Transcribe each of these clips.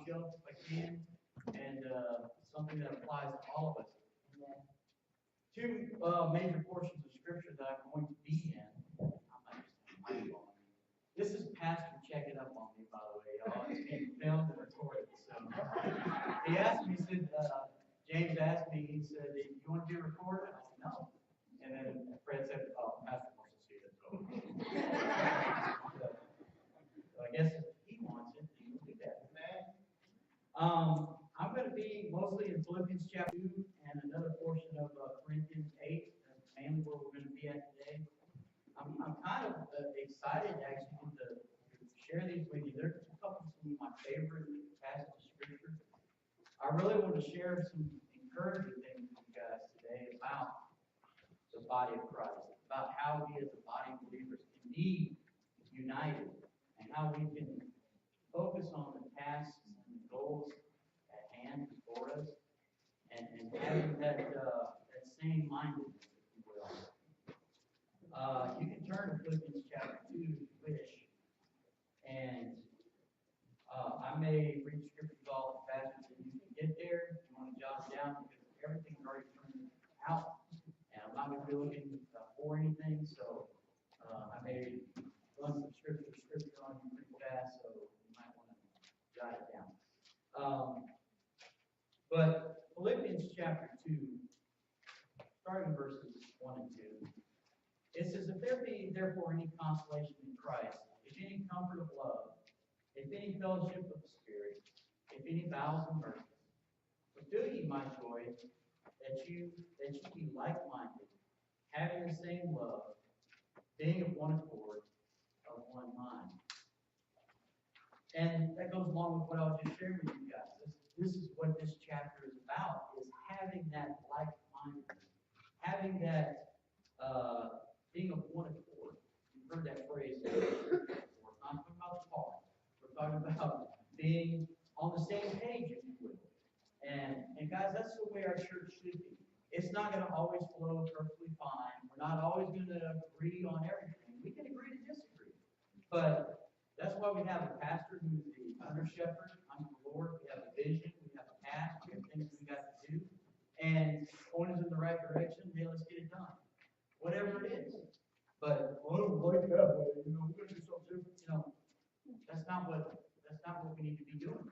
shelf if I can, and something that applies to all of us. Two major portions of scripture that I'm going to be in. This is Pastor checking up on me, by the way, y'all. It's being filmed and recorded. So he asked me, he said, James asked me, he said, "Do you want to be recorded?" I said, "No." And then Fred said, "Oh, Pastor wants to see it." So, I guess if he wants it, he will do that. I'm going to be mostly in Philippians chapter 2 and another portion of Corinthians 8. That's mainly where we're going to be at today. I'm kind of excited actually to share these with you. They're a couple of some of my favorite passages of scripture. I really want to share some encouraging things with you guys today about the body of Christ, about how we as a body of believers can be united and how we can focus on the tasks and the goals at hand before us and having that same mindedness, if you will. You can turn to Philippians chapter 2 if you wish. And I may read scriptures all the passages that you can get there. If you want to jot it down, because everything's already turned out. And I'm not going to be looking for anything, so I may run some scripture on you pretty fast, so you might want to jot it down. But Philippians chapter 2, starting verses 1 and 2. It says, "If there be therefore any consolation in Christ, if any comfort of love, if any fellowship of the Spirit, if any vows and mercies, fulfill ye my joy, that you be like-minded, having the same love, being of one accord, of one mind." And that goes along with what I was just sharing with you guys. This is what this chapter is about, is having that like-mindedness, having that being of one accord. You've heard that phrase before. We're not talking about the part. We're talking about being on the same page, if you will. And guys, that's the way our church should be. It's not going to always flow perfectly fine. We're not always going to agree on everything. We can agree to disagree. But that's why we have a pastor who's the under shepherd under the Lord. We have a vision. We have a path. We have things we got to do. And point us in the right direction. Hey, let's get it done. Whatever it is. But I don't like that way. We're going to do something different. That's not what we need to be doing.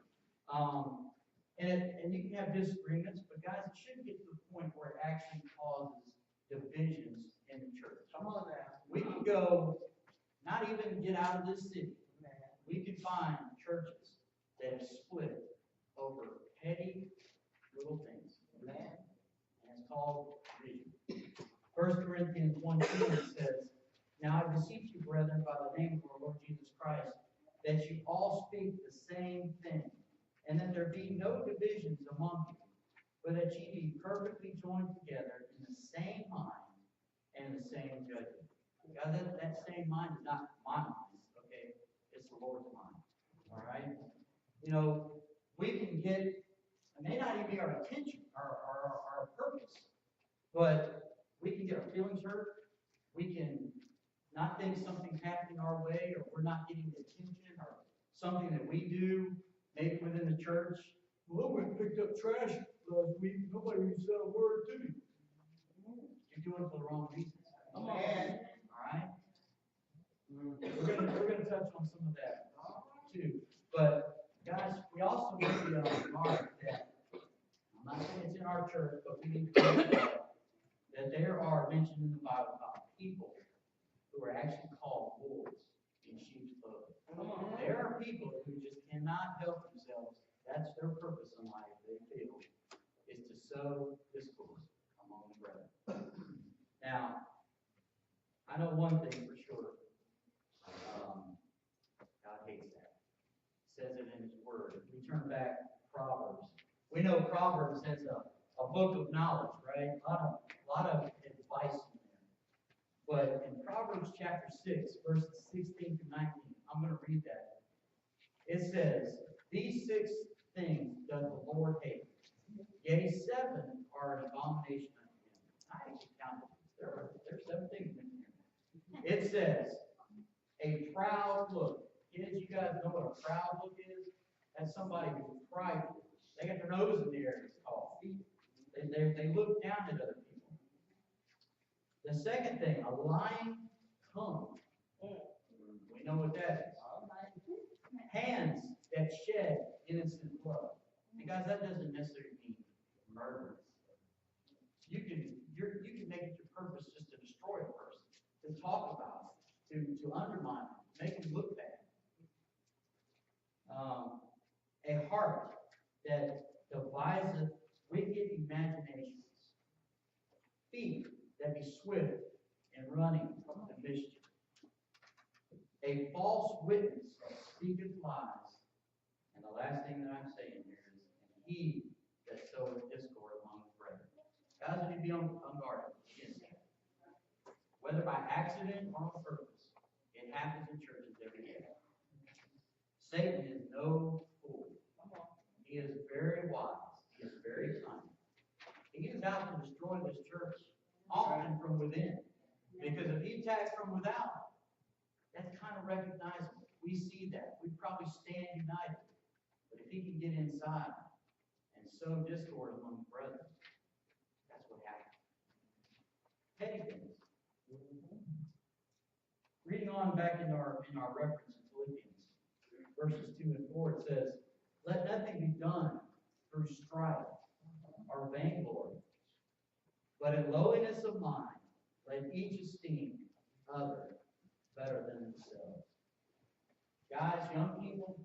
And you can have disagreements, but guys, it shouldn't get to the point where it actually causes divisions in the church. Come on now. We can go, not even get out of this city. We can find churches that are split over petty little things. And it's called division. 1 Corinthians 1:10 says, "Now I beseech you, brethren, by the name of our Lord Jesus Christ, that you all speak the same thing, and that there be no divisions among you, but that ye be perfectly joined together in the same mind and the same judgment." God, that same mind is not my mind, okay? It's the Lord's mind. All right? We can get, it may not even be our intention, our purpose, but we can get our feelings hurt. We can not think something's happening our way, or we're not getting the attention, or something that we do, maybe within the church. "Well, I went and picked up trash last week. Nobody even said a word to me." You're doing it for the wrong reasons. All right? We're gonna touch on some of that too. But guys, we also need to be on guard that, I'm not saying it's in our church, but we need to be aware that there are mentioned in the Bible about people who are actually called wolves in sheep's clothing. There are people who just cannot help themselves. That's their purpose in life, they feel, is to sow discord among the brethren. Now, I know one thing for sure. God hates that. He says it in His Word. If we turn back to Proverbs, we know Proverbs has a book of knowledge, right? A lot of advice in there. But in Proverbs chapter 6, verses 16 to 19, I'm going to read that. It says, "These 6 things does the Lord hate. Yea, 7 are an abomination unto Him." I actually counted these. There's 7 things in here. It says, "A proud look." Kids, you guys know what a proud look is? That's somebody who's prideful. They got their nose in the air, it's called. They look down at other people. The second thing, a lying tongue. We know what that is. Hands that shed innocent blood. And guys, that doesn't necessarily mean murder. You can make it your purpose just to destroy a person, to talk about it, to undermine it, make them look bad. A heart that deviseth wicked imaginations. Feet that be swift in running to mischief. A false witness that speaketh lies. And the last thing that I'm saying here is, and he that soweth discord among the brethren. Guys, we need to be on guard against that. Whether by accident or on purpose, it happens in churches every day. Satan is no fool. He is very wise. He is very cunning. He is out to destroy this church, often from within. Because if he attacks from without, that's kind of recognizable. We see that. We probably stand united. But if he can get inside and sow discord among the brethren, that's what happens. Petty things. Reading on back in our reference in Philippians, verses 2 and 4, it says, let nothing be done through strife or vainglory, but in lowliness of mind, let each esteem other better than themselves. Guys, young people,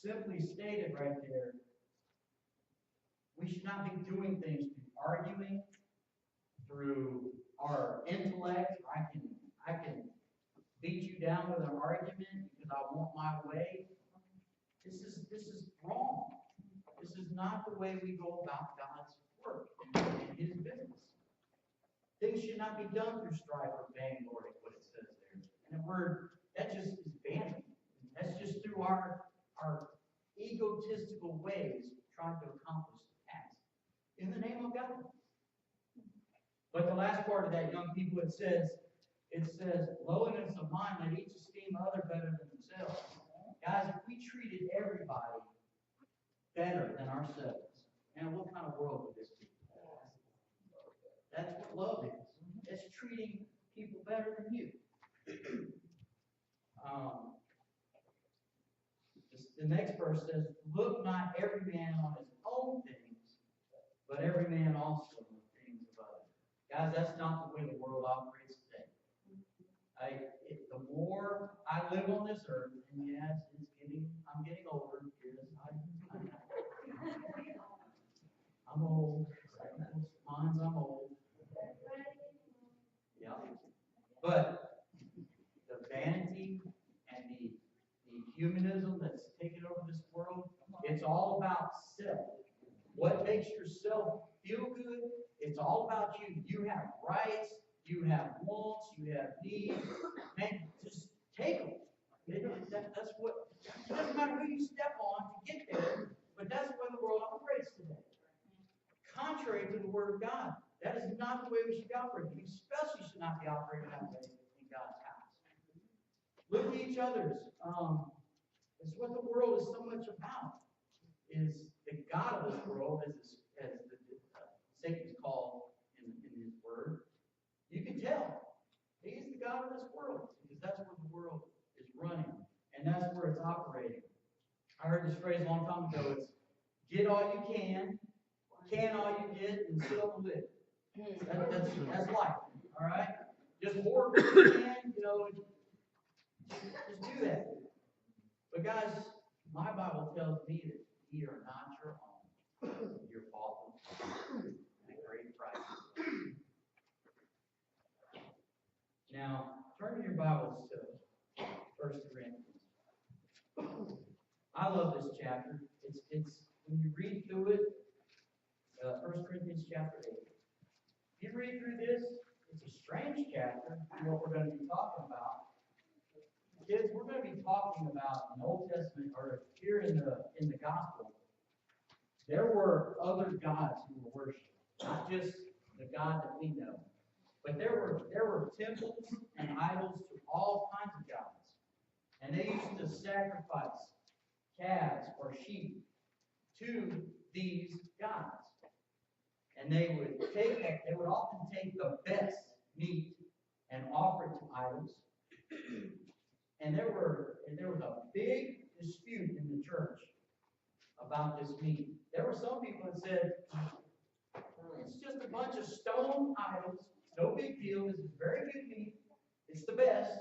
simply stated right there, we should not be doing things through arguing, through our intellect. I can beat you down with an argument because I want my way. This is wrong. This is not the way we go about God's work and His business. Things should not be done through strife or vainglory, what it says there. And the word, that just is vanity. That's just through our egotistical ways trying to accomplish the task in the name of God. But the last part of that, young people, it says, lowliness of mind, let each esteem other better than themselves. Guys, if we treated everybody better than ourselves, man, what kind of world would this be? That's what love is. It's treating people better than you. The next verse says, look not every man on his own things, but every man also on the things of others. Guys, that's not the way the world operates today. The more I live on this earth, and yes, I'm getting older. Yes, I'm old. Mine's I'm old. Yeah. But the vanity and the humanism that's taken over this world, it's all about self. What makes yourself feel good? It's all about you. You have rights, you have wants, you have needs. Man, just take them. That's what. It doesn't matter who you step on to get there, but that's the way the world operates today. Contrary to the Word of God. That is not the way we should be operating. You especially should not be operating that way in God's house. Look at each other's. It's what the world is so much about. Is the God of this world, as Satan's called in his word. You can tell he's the God of this world because that's where the world is running and that's where it's operating. I heard this phrase a long time ago. It's get all you can all you get, and sit on the lid. That's life. All right? Just hoard what you can, just do that. But guys, my Bible tells me that ye are not your own. You're bought and a great price. Now, turn in your Bibles to 1 Corinthians. I love this chapter. It's when you read through it, 1 Corinthians chapter 8. If you read through this, it's a strange chapter to what we're going to be talking about. Kids, we're going to be talking about in the Old Testament, or here in the Gospel, there were other gods who were worshipped, not just the God that we know. But there were temples and idols to all kinds of gods. And they used to sacrifice calves or sheep to these gods. And they would often take the best meat and offer it to idols. And there was a big dispute in the church about this meat. There were some people that said, it's just a bunch of stone idols. It's no big deal. This is very good meat. It's the best.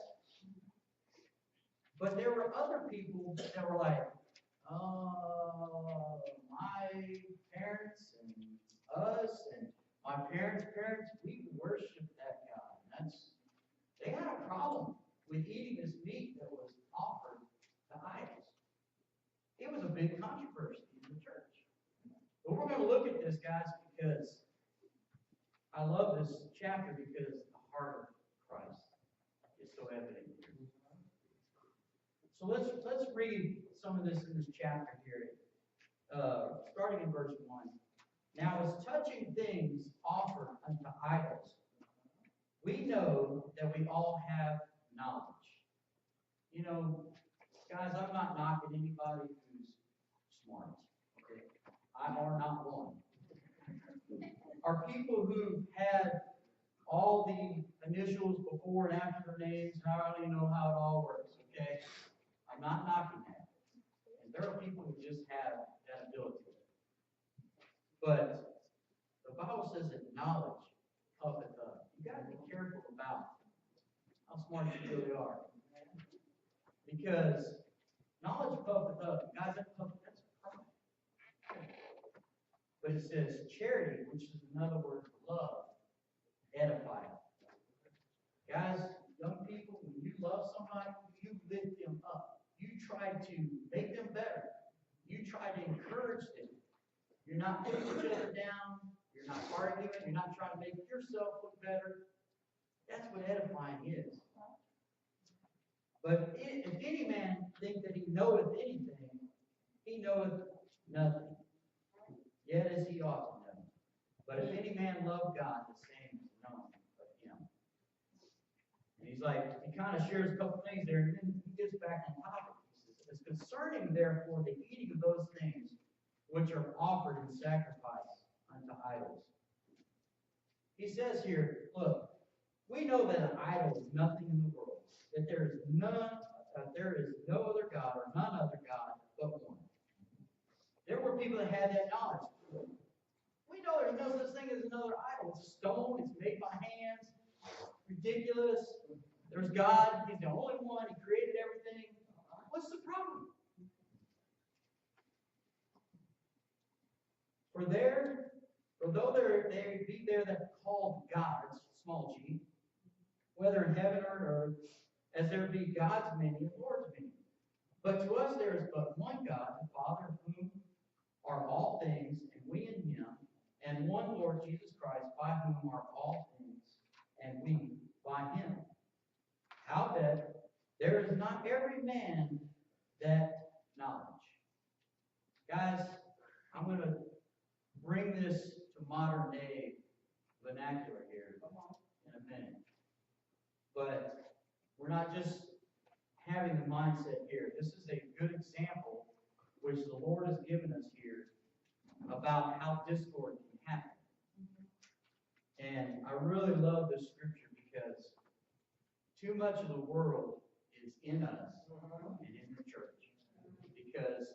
But there were other people that were like, my parents and us and my parents' parents, we worship that God. They had a problem with eating this meat that was offered to idols. It was a big controversy in the church. But we're going to look at this, guys, because I love this chapter because the heart of Christ is so evident here. So let's read some of this in this chapter here, starting in verse 1. Now, as touching things offered unto idols, we know that we all have knowledge. You know, guys, I'm not knocking anybody who's smart. Okay? I are not one. Are people who had all the initials before and after their names, and I don't even know how it all works, okay? I'm not knocking that. And there are people who just have that ability. But the Bible says that knowledge puffeth up. You got to be careful about how smart you really are. Because knowledge puffeth up. Guys, that's pride. But it says charity, which is another word for love, edifieth. Guys, young people, when you love somebody, you lift them up. You try to make them better. You try to encourage them. You're not putting each other down. You're not arguing. You're not trying to make yourself look better. That's what edifying is. But if any man think that he knoweth anything, he knoweth nothing, yet as he ought to know. But if any man love God, the same is known of him. And he's like, he kind of shares a couple things there, and then he gets back on topic. He says, it's concerning, therefore, the eating of those things which are offered in sacrifice unto idols. He says here, look, we know that an idol is nothing in the world, that there is no other God or none other God but one. There were people that had that knowledge. We know there's no such thing as another idol. It's a stone, it's made by hands, ridiculous. There's God, He's the only one, He created everything. What's the problem? Although they be there that called gods, small g, whether in heaven or earth, as there be gods many and lords many. But to us there is but one God, the Father, of whom are all things, and we in Him, and one Lord Jesus Christ, by whom are all things, and we by Him. Howbeit, there is not every man that knowledge. Guys, I'm going to bring this to modern day vernacular here in a minute. But we're not just having the mindset here. This is a good example which the Lord has given us here about how discord can happen. And I really love this scripture because too much of the world is in us and in the church because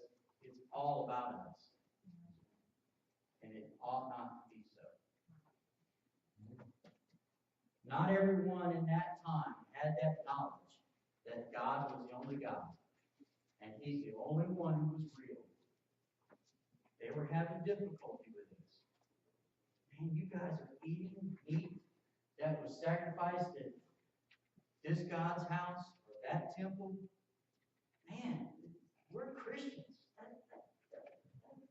it's all about us. And it ought not to be so. Not everyone in that time had that knowledge that God was the only God. And He's the only one who was real. They were having difficulty with this. Man, you guys are eating meat that was sacrificed at this God's house or that temple. Man, we're Christians. That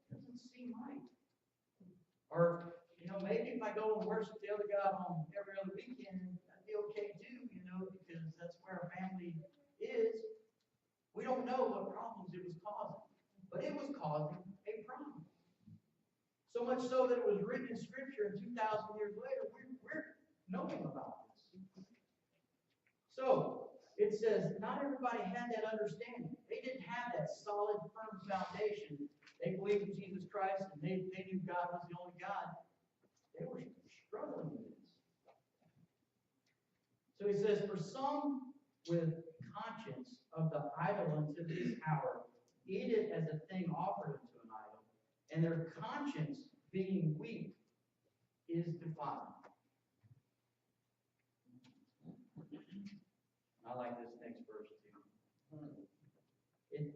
doesn't seem right. Or, maybe if I go and worship the other God on every other weekend, that'd be okay too, because that's where our family is. We don't know what problems it was causing, but it was causing a problem. So much so that it was written in Scripture, and 2,000 years later, we're knowing about this. So, it says, not everybody had that understanding. They didn't have that solid, firm foundation. They believed in Jesus Christ and they knew God was the only God. They were struggling with this. So he says, for some with conscience of the idol unto this hour, eat it as a thing offered unto an idol, and their conscience being weak is defiled. I like this next verse too.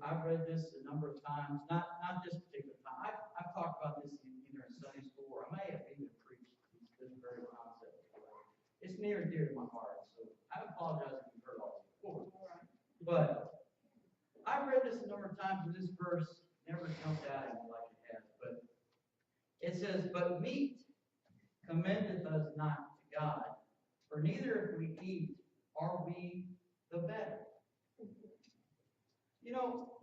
I've read this a number of times, not this particular time. I've talked about this either in Sunday school or I may have even preached this very concept. It's near and dear to my heart, so I apologize if you've heard all this before. But I've read this a number of times, and this verse never jumped out at me like it has. But it says, "But meat commendeth us not to God, for neither if we eat are we the better." You know,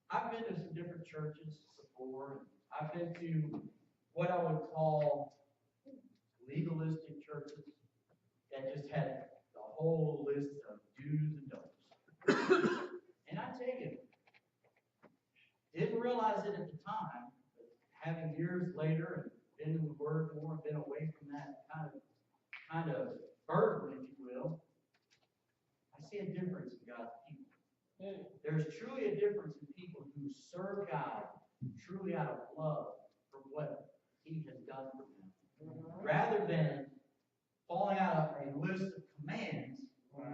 I've been to some different churches before. I've been to what I would call legalistic churches that just had the whole list of do's and don'ts. And I tell you, didn't realize it at the time, but having years later and been in the Word more and been away from that kind of burden, if you will, I see a difference in God's people. There's truly a difference in people who serve God truly out of love for what He has done for them, rather than falling out of a list of commands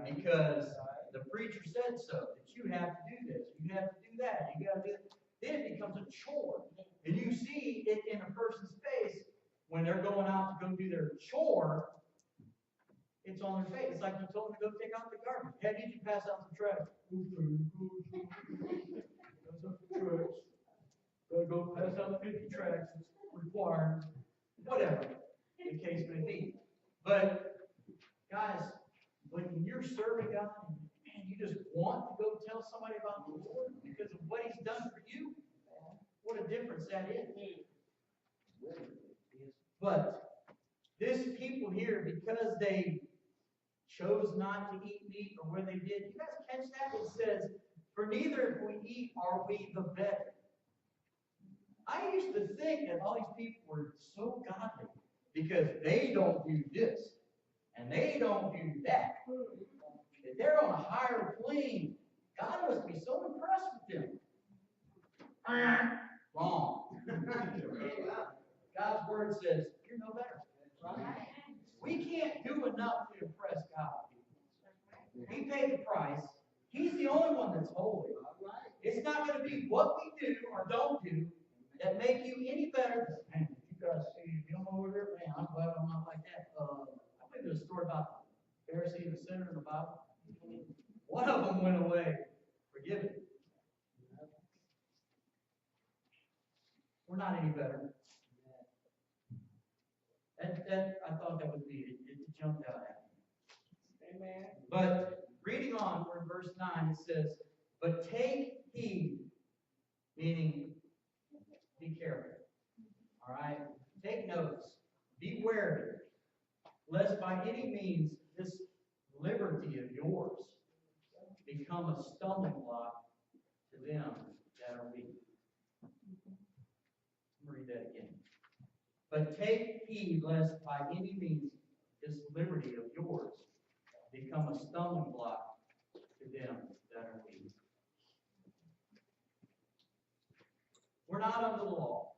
because the preacher said so, that you have to do this, you have to do that, you got to do that. Then it becomes a chore. And you see it in a person's face when they're going out to go do their chore. It's on their face. It's like you told them to go take out the garbage. Hey, did you pass out the trash? Go pass out 50 tracts. It's required. Whatever the case may be. But, guys, when you're serving God, man, you just want to go tell somebody about the Lord because of what He's done for you. What a difference that is. But this people here, because they chose not to eat meat, or where they did, you guys catch that? It says, "For neither if we eat are we the better." I used to think that all these people were so godly because they don't do this and they don't do that. That they're on a higher plane. God must be so impressed with them. Wrong. God's word says, you're no better. We can't do enough to impress God. He paid the price. He's the only one that's holy. It's not going to be what we do or don't do that make you any better. Man, you guys see him over there? Man, I'm glad I'm not like that. I think there's a story about the Pharisee and the sinner in the Bible. One of them went away forgiven. We're not any better. I thought that was neat. It jumped out at me. Amen. But reading on, we're in verse 9, it says, "But take heed," meaning be careful. All right? Take notice. Be wary, lest by any means this liberty of yours become a stumbling block to them that are weak. Let me read that again. "But take heed lest by any means this liberty of yours become a stumbling block to them that are weak." We're not under the law.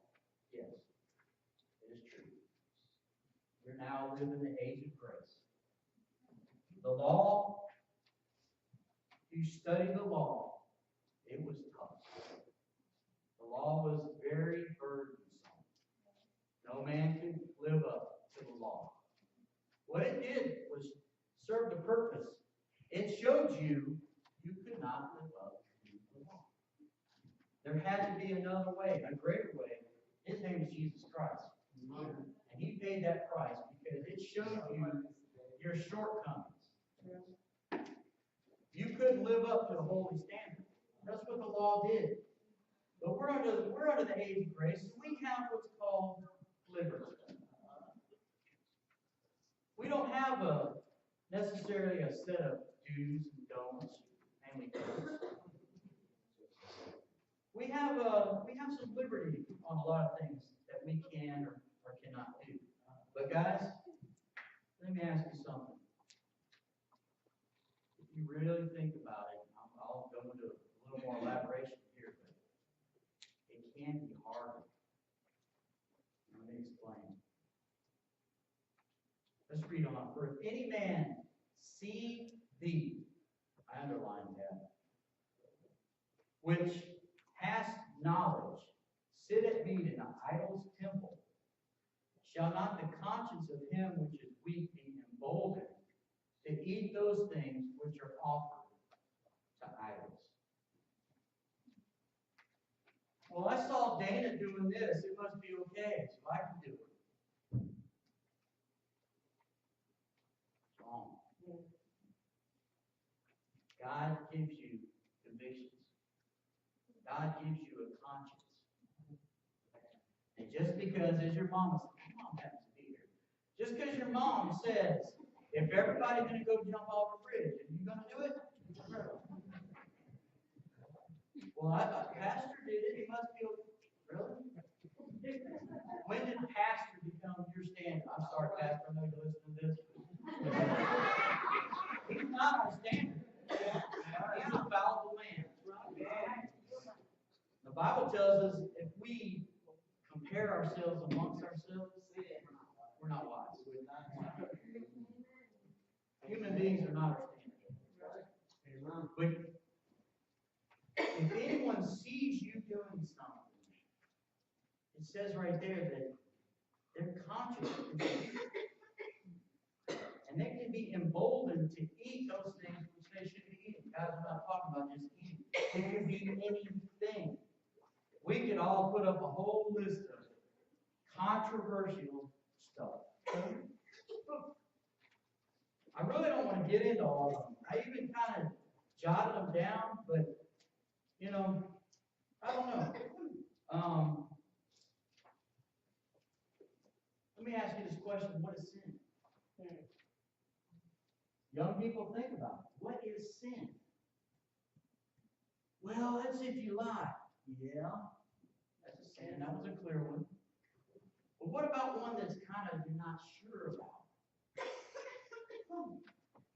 Yes, it is true. We're now living in the age of grace. The law, if you study the law, it was tough. The law was very burdensome. No man could live up to the law. What it did was serve the purpose. It showed you could not live up to the law. There had to be another way, a greater way. His name is Jesus Christ. And He paid that price because it showed you your shortcomings. You couldn't live up to the holy standard. That's what the law did. But we're under the age of grace, so we have what's called liberty. We don't have necessarily a set of do's and don'ts, namely don'ts. we have some liberty on a lot of things that we can or cannot do. But guys, let me ask you something. If you really think about it, I'll go into a little more elaboration here, but it can be hard. Let me explain. Let's read on. For if any man see thee, I underlined that, which hast knowledge, sit at meat in an idol's temple, shall not the conscience of him which is weak be emboldened to eat those things which are offered to idols? Well, I saw Dana doing this. It must be okay, so I can do it. Wrong. God gives you convictions. God gives you a conscience. And just because, as your mom happens to be here, just because your mom says, if everybody's going to go jump off a bridge, are you going to do it? Well, I thought Pastor did it. He must be okay. Really? When did Pastor become your standard? I'm sorry, Pastor, I know you're listening to this. He's not our standard. He's a fallible man. The Bible tells us if we compare ourselves amongst ourselves, we're not wise. Human beings are not our standard. But if anyone sees you doing something, it says right there that their conscience is weak. And they can be emboldened to eat those things which they should be eating. Guys, we're not talking about just eating. It could be anything. We could all put up a whole list of controversial stuff. I really don't want to get into all of them. I even kind of jotted them down, but, you know, I don't know. Let me ask you this question. What is sin? Young people, think about it. What is sin? Well, that's if you lie. Yeah, that's a sin. That was a clear one. But what about one that's kind of you're not sure about?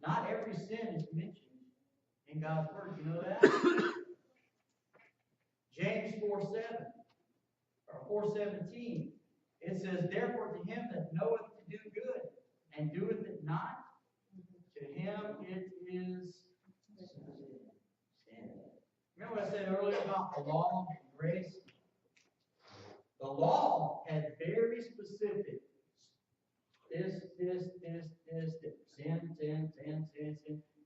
Not every sin is mentioned in God's Word. You know that? James 4:7 or 4:17. It says, therefore to him that knoweth to do good and doeth it not, to him it is sin. Remember what I said earlier about the law and grace? The law had very specific this. Sin.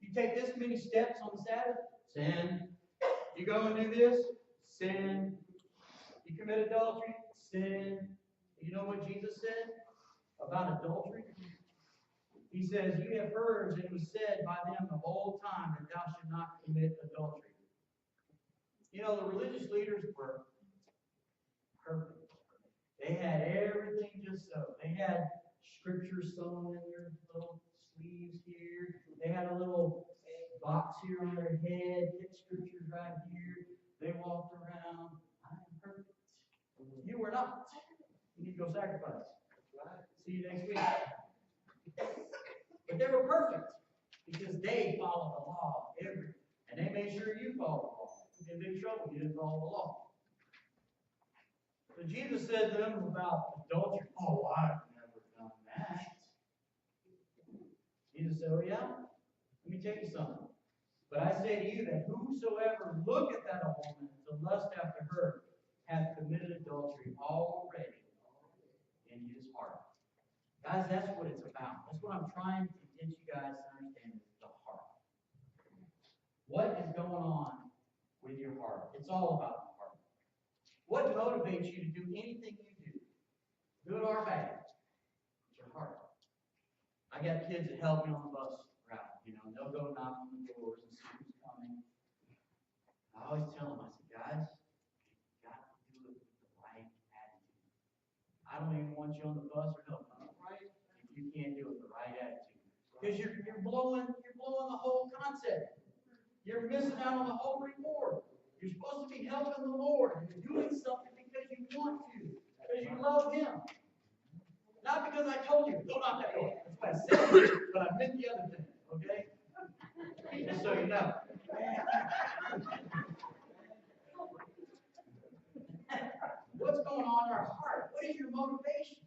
You take this many steps on the Sabbath, sin. You go and do this, sin. You commit adultery, sin. You know what Jesus said about adultery? He says, you have heard that it was said by them of old time that thou should not commit adultery. You know, the religious leaders were perfect. They had everything just so. They had scripture sewn in their little sleeves here. They had a little box here on their head, get scriptures right here. They walked around. I am perfect. You were not. You need to go sacrifice. See you next week. But they were perfect because they followed the law and they made sure you followed the law. In big trouble, you didn't follow the law. So Jesus said to them about adultery. Oh, I've never done that. Jesus said, oh yeah? Let me tell you something. But I say to you that whosoever looketh at a woman to lust after her hath committed adultery already in his heart. Guys, that's what it's about. That's what I'm trying to get you guys to understand is the heart. What is going on with your heart? It's all about the heart. What motivates you to do anything you do, good or bad? It's your heart. I got kids that help me on the bus route. You know, they'll go knock on the doors and see who's coming. I always tell them, I say, guys, you got to do it with the right attitude. I don't even want you on the bus or helping them, right? If you can't do it with the right attitude. Because you're blowing the whole concept. You're missing out on the whole reward. You're supposed to be helping the Lord. You're doing something because you want to, because you love Him. Not because I told you, go out that door. That's what I said, but I meant the other thing, okay? Just so you know. What's going on in our heart? What is your motivation?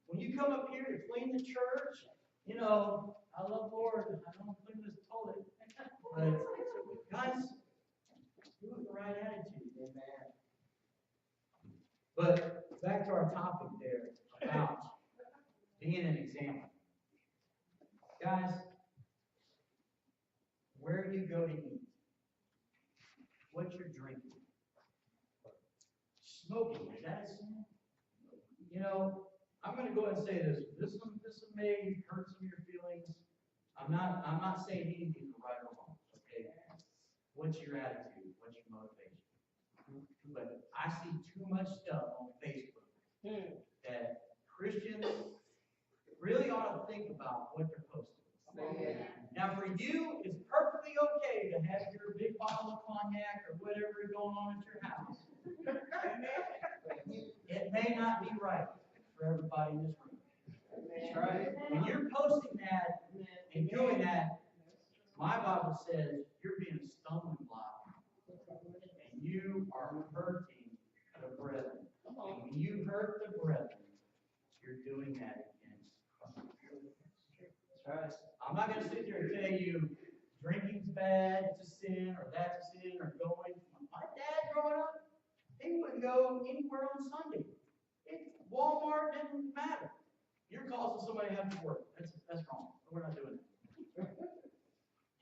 When you come up here to clean the church, you know, I love Lord, I don't clean this toilet. But guys, do it with the right attitude, amen. But back to our topic there about being an example. Guys, where do you go to eat? What you're drinking? Smoking, is that a sin? You know, I'm going to go ahead and say this. This one may hurt some of your feelings. I'm not saying anything is right or wrong. Okay, what's your attitude? What's your motivation? But I see too much stuff on Facebook that Christians really ought to think about what they're posting. Now, for you, it's perfectly okay to have your big bottle of cognac or whatever is going on at your house. It may not be right for everybody in this room. That's right. When you're posting that and doing that, my Bible says you're being a stumbling block, and you are hurting the brethren. And when you hurt the brethren, you're doing that against Christ. That's right. I'm not going to sit here and tell you drinking's bad, it's a sin, or that's a sin, or going. My dad growing up, he wouldn't go anywhere on Sunday. Walmart didn't matter. You're causing somebody to have to work. That's wrong. We're not doing that.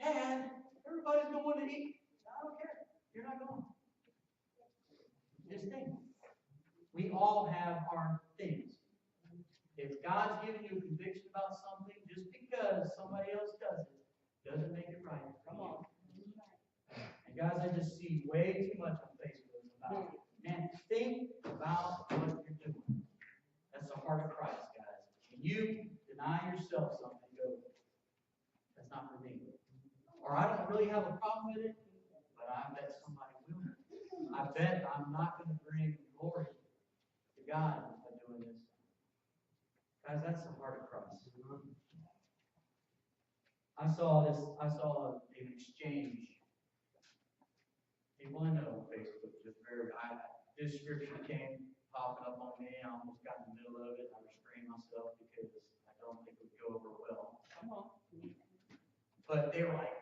Dad, everybody's going to eat. I don't care. You're not going. Just think. We all have our things. If God's giving you a conviction about something, just because somebody else does it, doesn't make it right. Come on. And guys, I just see way too much on Facebook about, man, think about what you're doing. That's the heart of Christ, guys. When you deny yourself something, go, that's not for me. Or I don't really have a problem with it, but I bet somebody will. I bet I'm not going to bring glory to God by doing this. Guys, that's the heart of Christ. I saw an exchange. People I know on Facebook just this scripture came popping up on me. I almost got in the middle of it. I restrained myself because I don't think it would go over well. Come on. But they were like,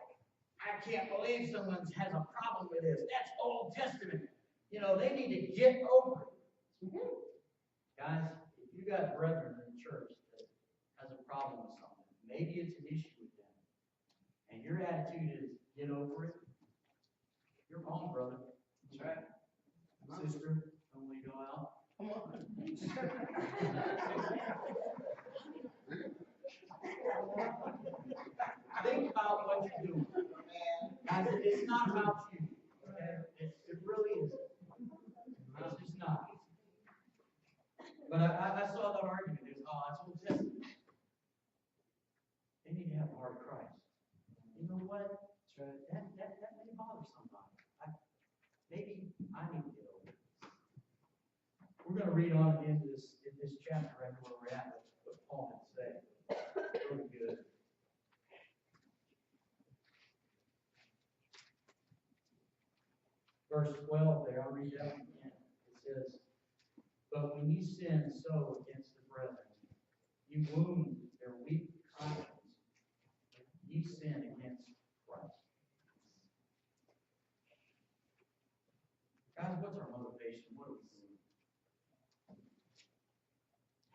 I can't believe someone has a problem with this. That's Old Testament. You know, they need to get over it. Guys, if you got brethren in the church that has a problem with something, maybe it's an issue with them, and your attitude is get over it, you're wrong, brother. That's right. Sister, when we go out, come on. Think about what you're doing. Guys, it's not about you. Okay? It really isn't. It's just not. But I saw that argument. It was, it's Old Testament. They need to have the heart of Christ. You know what? That's right. That may bother somebody. Maybe I need to get over it. We're going to read on into this chapter right where we're at with what Paul had to say. Really good. Verse 12 there, I'll read that again. It says, but when ye sin so against the brethren, you wound their weak conscience, ye sin against Christ. Guys, what's our motivation? What are we doing?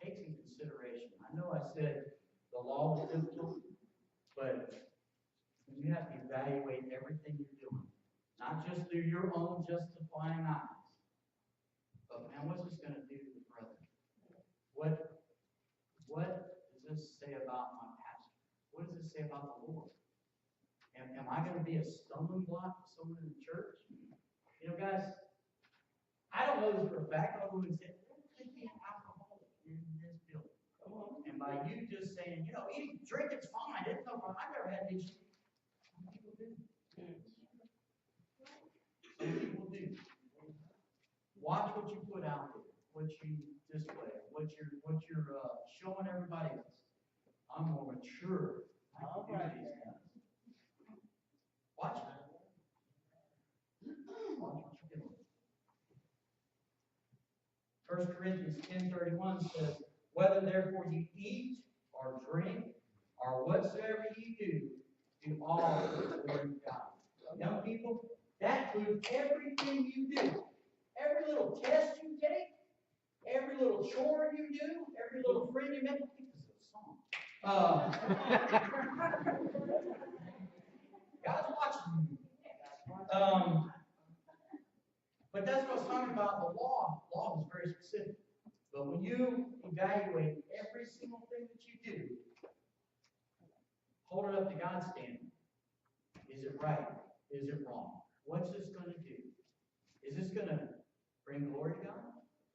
Take some consideration. I know I said the law was difficult, but you have to evaluate everything you're doing. Not just through your own justifying eyes. But man, what's this going to do to the brother? What does this say about my pastor? What does this say about the Lord? Am I going to be a stumbling block to someone in the church? You know, guys, I don't know this for a fact. I'll go and say, there could be an alcoholic in this building. And by you just saying, you know, eating, drinking's fine. It's no problem. I've never had an issue. People do. Watch what you put out there, what you display, what you're showing everybody else. I'm more mature. I can do these things. Watch it. Watch what you're doing. 1 Corinthians 10:31 says, whether therefore you eat or drink or whatsoever you do all for the glory of God. Young people, that includes everything you do. Every little test you take, every little chore you do, every little friend you make. I think this is a song. God's watching you. But that's what I was talking about. The law is very specific. But when you evaluate every single thing that you do, hold it up to God's standard. Is it right? Is it wrong? What's this going to do? Is this going to bring glory to God?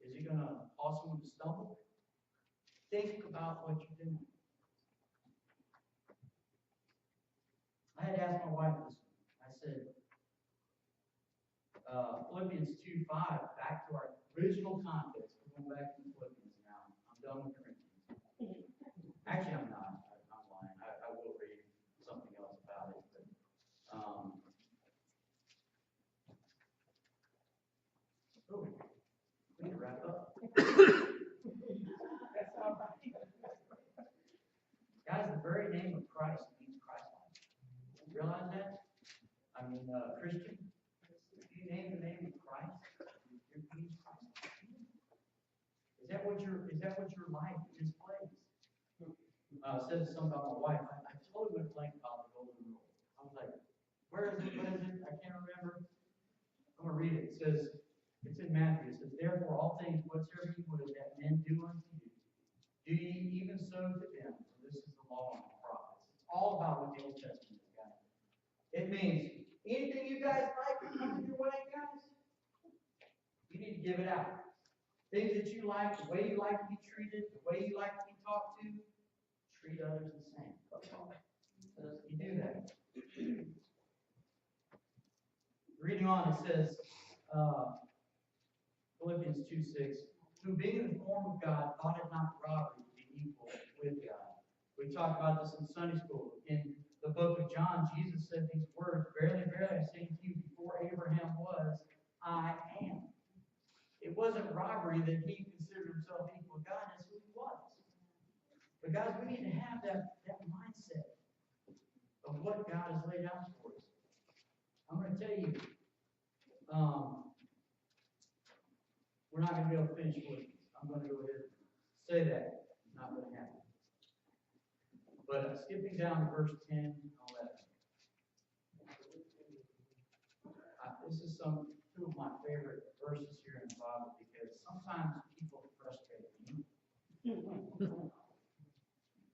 Is it going to cause someone to stumble? Think about what you're doing. I had asked my wife this. I said, Philippians 2:5, back to our original context. We're going back to Philippians now. I'm done with Corinthians. Actually, I'm not. I'm lying. I will read something else about it. But, we need to wrap up. Guys, the very name of Christ means Christ-like. You realize that? I mean, Christian. If you name the name of Christ, it means Christ-like. Is that what your life displays? It says something about my wife. I totally went blank about the golden rule. I was like, where is it? What is it? I can't remember. I'm going to read it. It says, it's in Matthew. It says, therefore, all things whatsoever you would that men do unto you, do ye even so to them. For this is the law and the prophets. It's all about what the Old Testament is, guys. It means anything you guys like coming your way, guys, you need to give it out. Things that you like, the way you like to be treated, the way you like to be talked to, treat others the same. You do that. Reading on, it says, Philippians 2:6, who being in the form of God, thought it not robbery to be equal with God. We talked about this in Sunday school. In the book of John, Jesus said these words, verily, verily, I say to you, before Abraham was, I am. It wasn't robbery that he considered himself equal with God. That's who he was. But guys, we need to have that mindset of what God has laid out for us. I'm going to tell you, we're not going to be able to finish with this. I'm going to go ahead and say that. It's not going to happen. But skipping down to verse 10 and 11. This is two of my favorite verses here in the Bible because sometimes people frustrate me.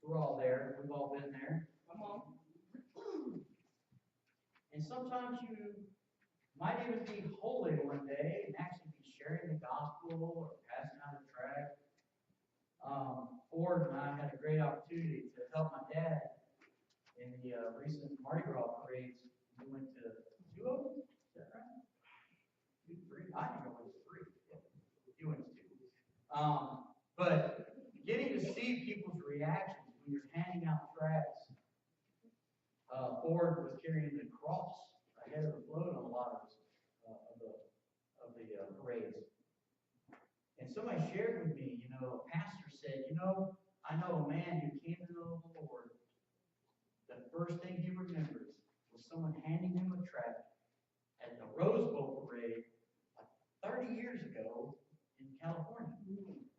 We're all there. We've all been there. Come on. And sometimes you might even be holy one day and actually be sharing the gospel or passing out a tract. Ford and I had a great opportunity to help my dad in the recent Mardi Gras parades. We went to 2 of them. Is that right? 2, 3. I think I went to 3. Yeah. You went to 2. But getting to see people's reactions when you're handing out tracts. Ford was carrying the cross ahead of the float on a lot of the parades. And somebody shared with me, a pastor said, I know a man who came to know the Lord. The first thing he remembers was someone handing him a tract at the Rose Bowl parade like 30 years ago in California.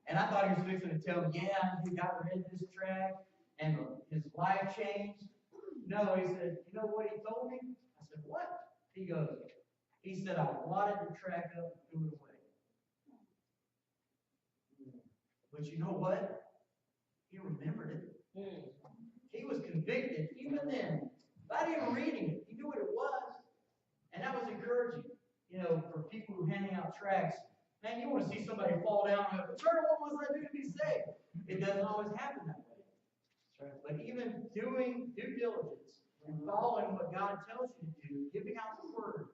And I thought he was fixing to tell me, yeah, he got read this tract and his life changed. No, he said, you know what he told me? I said, what? He said, I wadded the tract up and threw it away. But you know what? He remembered it. He was convicted even then. Without even reading it, he knew what it was. And that was encouraging, for people who are handing out tracts. Man, you want to see somebody fall down and go, "Sir, what must I do to be saved?" It doesn't always happen that way. But even doing due diligence and following what God tells you to do, giving out the word,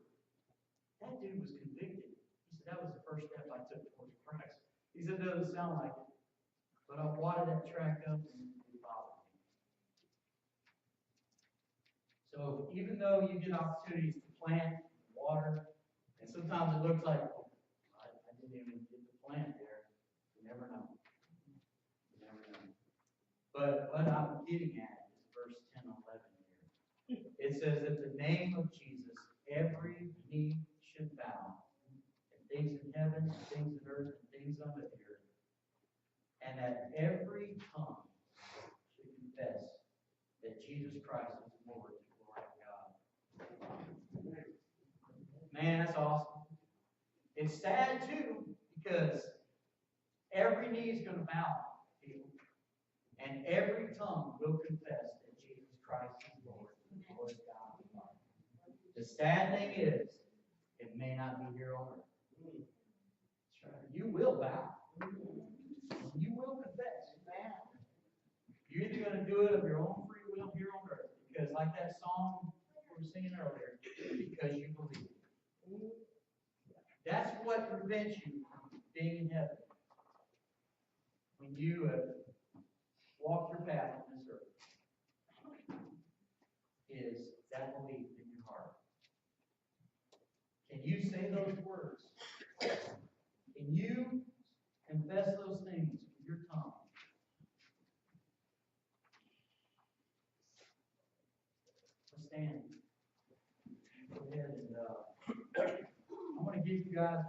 that dude was convicted. He said, that was the first step I He said, it doesn't sound like it. But I watered that track up and it bothered me. So even though you get opportunities to plant, water, and sometimes it looks like, oh, I didn't even get the plant there. You never know. You never know. But what I'm getting at is verse 10 and 11 here. It says that the name of Jesus, every knee should bow, and things in heaven, and things in earth, and things under the earth, and that every tongue should confess that Jesus Christ is Lord to the glory of God. Man, that's awesome. It's sad too, because every knee is going to bow, people, and every tongue will confess that Jesus Christ is Lord to the glory of God. The sad thing is, it may not be here on earth. You will bow. You will confess. You're either going to do it of your own free will here on earth, because like that song we were singing earlier, because you believe. That's what prevents you from being in heaven. When you have walked your path on this earth, is that belief in your heart. Can you say those words? Can you confess those things with your tongue? Let's stand. Go ahead and I'm going to give you guys